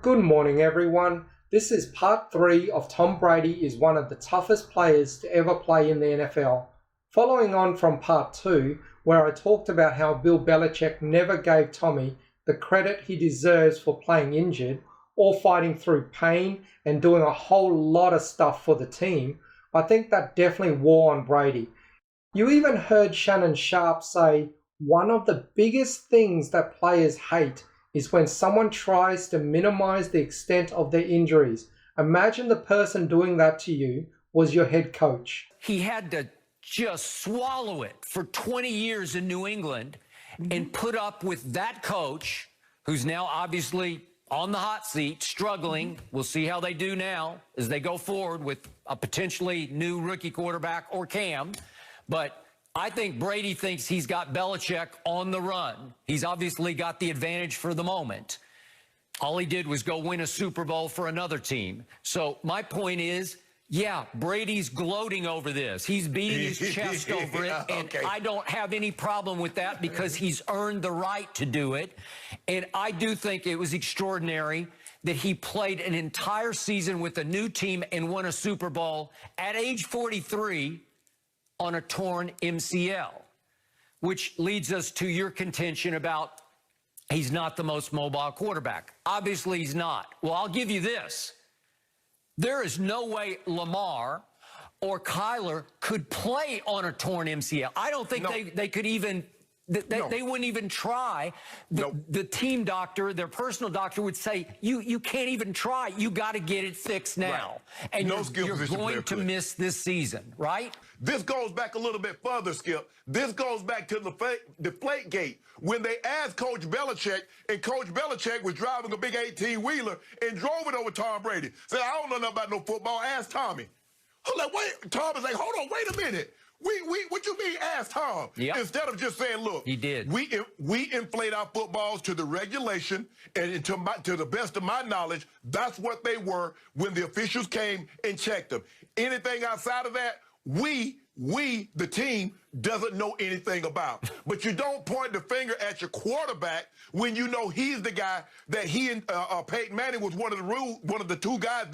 Good morning, everyone. This is part 3 of Tom Brady is one of the toughest players to ever play in the NFL. Following on from part 2, where I talked about how Bill Belichick never gave Tommy the credit he deserves for playing injured or fighting through pain and doing a whole lot of stuff for the team, I think that definitely wore on Brady. You even heard Shannon Sharpe say, one of the biggest things that players hate is when someone tries to minimize the extent of their injuries. Imagine the person doing that to you was your head coach. He had to just swallow it for 20 years in New England and put up with that coach, who's now obviously on the hot seat, struggling. We'll see how they do now as they go forward with a potentially new rookie quarterback or Cam. But I think Brady thinks he's got Belichick on the run. He's obviously got the advantage for the moment. All he did was go win a Super Bowl for another team. So my point is, yeah, Brady's gloating over this. He's beating his chest over it, and I don't have any problem with that because he's earned the right to do it. And I do think it was extraordinary that he played an entire season with a new team and won a Super Bowl at age 43 on a torn MCL, which leads us to your contention about he's not the most mobile quarterback. Obviously, he's not. Well, I'll give you this. There is no way Lamar or Kyler could play on a torn MCL. I don't think they could even, they wouldn't even try. The team doctor, their personal doctor would say, you can't even try. You got to get it fixed now. Right. And you're going to miss this season, right? This goes back a little bit further, Skip. This goes back to the Deflategate, when they asked Coach Belichick, and Coach Belichick was driving a big 18-wheeler and drove it over Tom Brady. Said, I don't know nothing about no football. Ask Tommy. I'm like, wait. Tom is like, hold on, wait a minute. What you mean, ask Tom? Yep. Instead of just saying, look, he did. We inflate our footballs to the regulation, and to the best of my knowledge, that's what they were when the officials came and checked them. Anything outside of that, we, the team, doesn't know anything about. But you don't point the finger at your quarterback when you know he's the guy that he and Peyton Manning was one of the two guys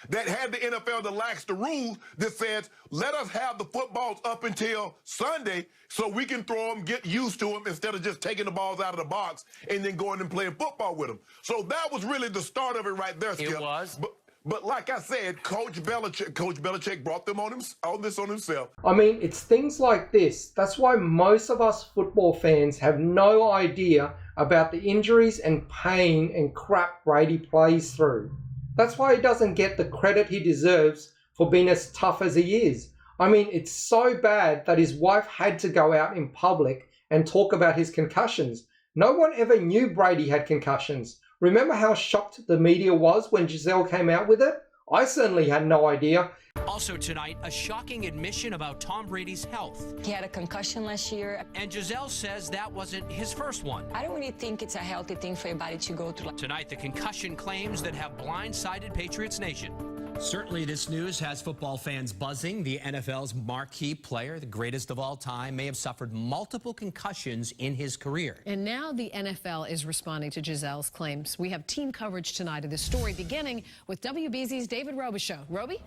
that had the NFL to lax the rules that says, let us have the footballs up until Sunday so we can throw them, get used to them, instead of just taking the balls out of the box and then going and playing football with them. So that was really the start of it right there, Skip. It was. But like I said, Coach Belichick brought them on himself. I mean, it's things like this. That's why most of us football fans have no idea about the injuries and pain and crap Brady plays through. That's why he doesn't get the credit he deserves for being as tough as he is. I mean, it's so bad that his wife had to go out in public and talk about his concussions. No one ever knew Brady had concussions. Remember how shocked the media was when Giselle came out with it? I certainly had no idea. Also tonight, a shocking admission about Tom Brady's health. He had a concussion last year. And Giselle says that wasn't his first one. I don't really think it's a healthy thing for your body to go through. Tonight, the concussion claims that have blindsided Patriots Nation. Certainly, this news has football fans buzzing. The NFL's marquee player, the greatest of all time, may have suffered multiple concussions in his career. And now the NFL is responding to Giselle's claims. We have team coverage tonight of this story, beginning with WBZ's David Robichaux. Roby?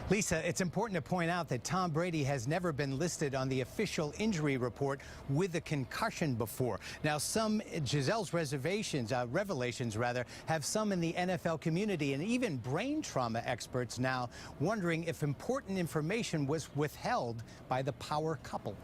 Lisa, it's important to point out that Tom Brady has never been listed on the official injury report with a concussion before. Now, some Giselle's revelations, have some in the NFL community and even brain trauma experts now wondering if important information was withheld by the power couple.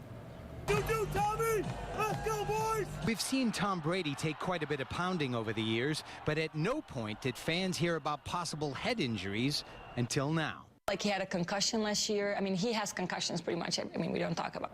You do, Tommy! Let's go, boys! We've seen Tom Brady take quite a bit of pounding over the years, but at no point did fans hear about possible head injuries until now. Like, he had a concussion last year. I mean, he has concussions pretty much. I mean, we don't talk about.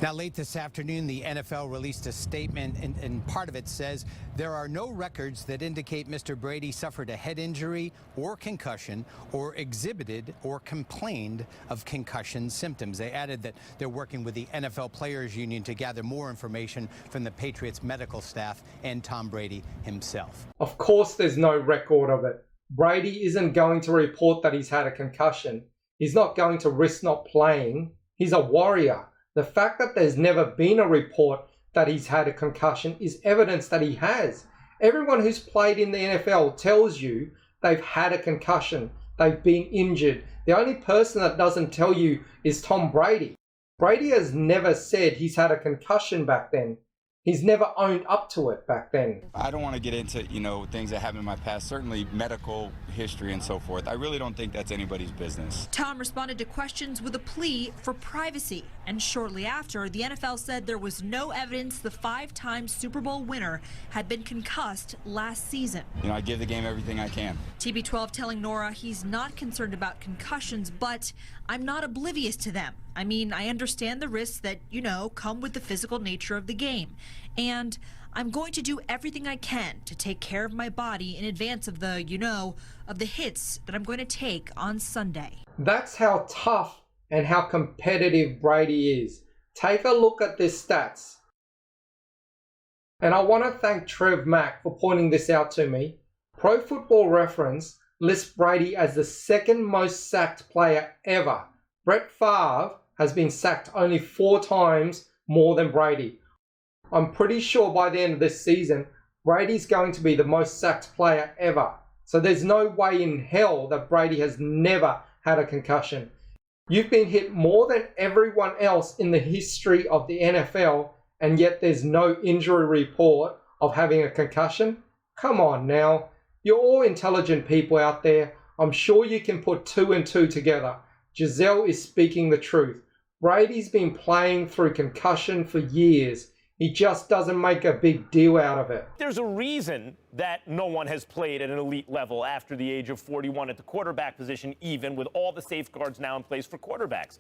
Now, late this afternoon, the NFL released a statement, and part of it says there are no records that indicate Mr. Brady suffered a head injury or concussion or exhibited or complained of concussion symptoms. They added that they're working with the NFL Players Union to gather more information from the Patriots medical staff and Tom Brady himself. Of course, there's no record of it. Brady isn't going to report that he's had a concussion. He's not going to risk not playing. He's a warrior. The fact that there's never been a report that he's had a concussion is evidence that he has. Everyone who's played in the NFL tells you they've had a concussion, they've been injured. The only person that doesn't tell you is Tom Brady. Brady has never said he's had a concussion back then. He's never owned up to it back then. I don't want to get into, things that happened in my past, certainly medical history and so forth. I really don't think that's anybody's business. Tom responded to questions with a plea for privacy. And shortly after, the NFL said there was no evidence the 5-time Super Bowl winner had been concussed last season. I give the game everything I can. TB12 telling Nora he's not concerned about concussions, but I'm not oblivious to them. I understand the risks that, come with the physical nature of the game. And I'm going to do everything I can to take care of my body in advance of the, of the hits that I'm going to take on Sunday. That's how tough and how competitive Brady is. Take a look at their stats. And I want to thank Trev Mack for pointing this out to me. Pro Football Reference lists Brady as the second most sacked player ever. Brett Favre has been sacked only 4 times more than Brady. I'm pretty sure by the end of this season, Brady's going to be the most sacked player ever. So there's no way in hell that Brady has never had a concussion. You've been hit more than everyone else in the history of the NFL, and yet there's no injury report of having a concussion? Come on now. You're all intelligent people out there. I'm sure you can put 2 and 2 together. Giselle is speaking the truth. Brady's been playing through concussion for years. He just doesn't make a big deal out of it. There's a reason that no one has played at an elite level after the age of 41 at the quarterback position, even with all the safeguards now in place for quarterbacks.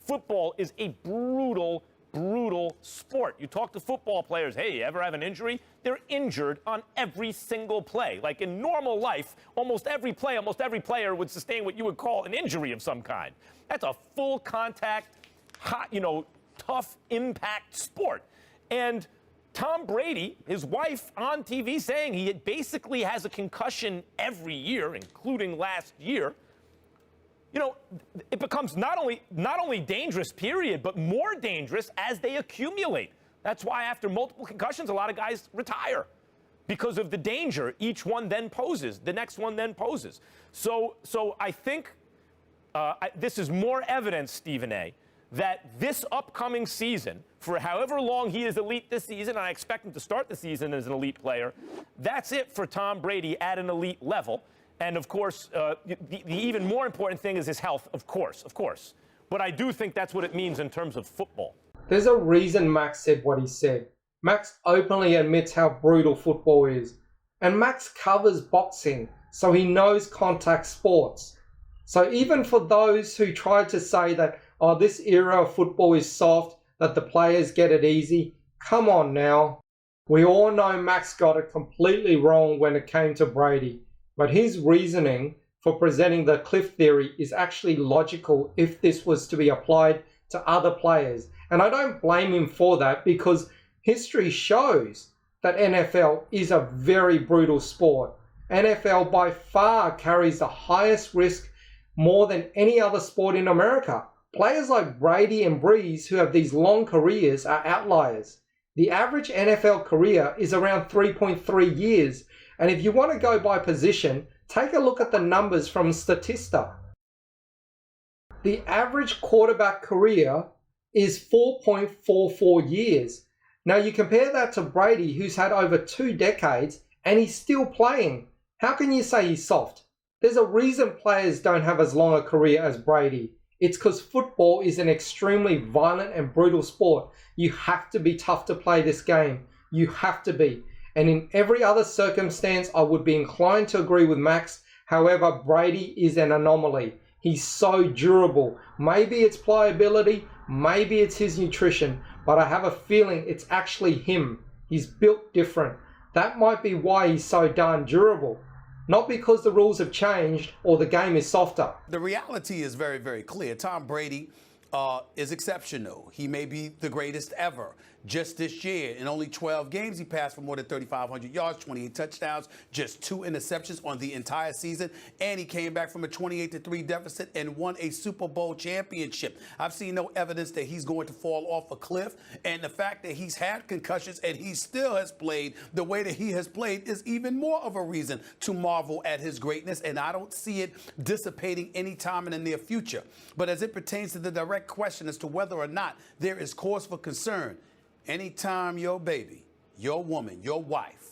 Football is a brutal, brutal sport. You talk to football players, hey, you ever have an injury? They're injured on every single play. Like in normal life, almost every player would sustain what you would call an injury of some kind. That's a full contact, hot, tough impact sport. And Tom Brady, his wife on TV saying he basically has a concussion every year, including last year. It becomes not only dangerous, period, but more dangerous as they accumulate. That's why after multiple concussions, a lot of guys retire because of the danger each one then poses, the next one then poses. So I think this is more evidence, Stephen A., that this upcoming season, for however long he is elite this season, and I expect him to start the season as an elite player, that's it for Tom Brady at an elite level. And, of course, the even more important thing is his health, of course. But I do think that's what it means in terms of football. There's a reason Max said what he said. Max openly admits how brutal football is. And Max covers boxing, so he knows contact sports. So even for those who try to say that, this era of football is soft, that the players get it easy, come on now. We all know Max got it completely wrong when it came to Brady. But his reasoning for presenting the cliff theory is actually logical if this was to be applied to other players. And I don't blame him for that because history shows that NFL is a very brutal sport. NFL by far carries the highest risk more than any other sport in America. Players like Brady and Breeze who have these long careers are outliers. The average NFL career is around 3.3 years. And if you want to go by position, take a look at the numbers from Statista. The average quarterback career is 4.44 years. Now you compare that to Brady, who's had over 2 decades, and he's still playing. How can you say he's soft? There's a reason players don't have as long a career as Brady. It's because football is an extremely violent and brutal sport. You have to be tough to play this game. You have to be. And in every other circumstance, I would be inclined to agree with Max. However, Brady is an anomaly. He's so durable. Maybe it's pliability, maybe it's his nutrition, but I have a feeling it's actually him. He's built different. That might be why he's so darn durable. Not because the rules have changed or the game is softer. The reality is very, very clear. Tom Brady is exceptional. He may be the greatest ever. Just this year, in only 12 games, he passed for more than 3,500 yards, 28 touchdowns, just 2 interceptions on the entire season, and he came back from a 28-3 deficit and won a Super Bowl championship. I've seen no evidence that he's going to fall off a cliff, and the fact that he's had concussions and he still has played the way that he has played is even more of a reason to marvel at his greatness, and I don't see it dissipating anytime in the near future. But as it pertains to the direct question as to whether or not there is cause for concern, anytime your baby, your woman, your wife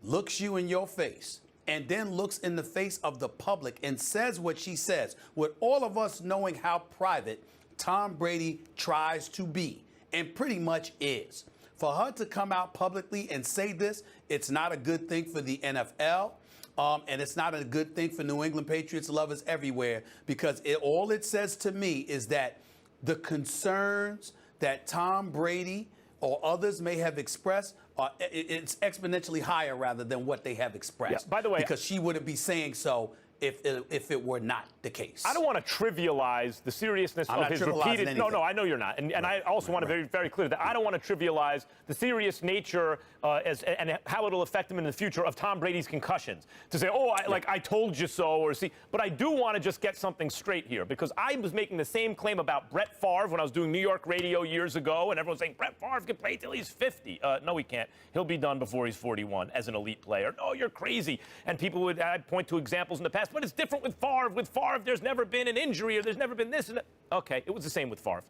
looks you in your face and then looks in the face of the public and says what she says, with all of us knowing how private Tom Brady tries to be and pretty much is, for her to come out publicly and say this, it's not a good thing for the NFL. And it's not a good thing for New England Patriots lovers everywhere, because all it says to me is that the concerns that Tom Brady or others may have expressed, it's exponentially higher rather than what they have expressed. Yeah, by the way, because she wouldn't be saying so if it were not the case. I don't want to trivialize the seriousness of his repeated. Anything. No, I know you're not, and I also want to be very, very clear that I don't want to trivialize the serious nature and how it'll affect him in the future of Tom Brady's concussions. To say, I told you so, or see, but I do want to just get something straight here, because I was making the same claim about Brett Favre when I was doing New York radio years ago, and everyone's saying Brett Favre can play till he's 50. No, he can't. He'll be done before he's 41 as an elite player. No, you're crazy. And people would point to examples in the past. But it's different with Favre. With Favre, there's never been an injury or there's never been this and that. Okay, it was the same with Favre.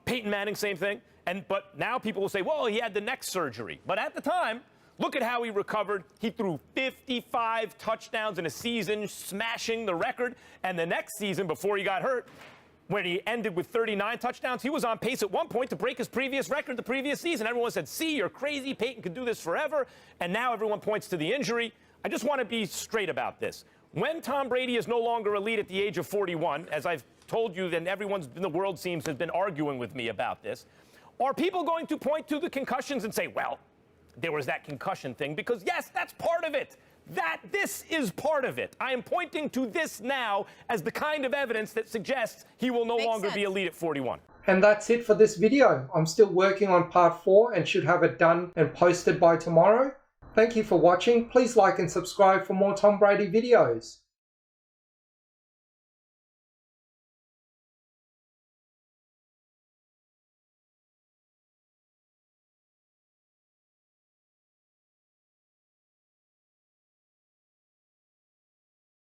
Peyton Manning, same thing. But now people will say, well, he had the neck surgery. But at the time, look at how he recovered. He threw 55 touchdowns in a season, smashing the record. And the next season, before he got hurt, when he ended with 39 touchdowns, he was on pace at one point to break his previous record the previous season. Everyone said, see, you're crazy. Peyton could do this forever. And now everyone points to the injury. I just want to be straight about this. When Tom Brady is no longer elite at the age of 41, as I've told you, then everyone in the world seems has been arguing with me about this, are people going to point to the concussions and say, well, there was that concussion thing? Because, yes, that's part of it. This is part of it. I am pointing to this now as the kind of evidence that suggests he will no longer be elite at 41. And that's it for this video. I'm still working on part 4 and should have it done and posted by tomorrow. Thank you for watching. Please like and subscribe for more Tom Brady videos.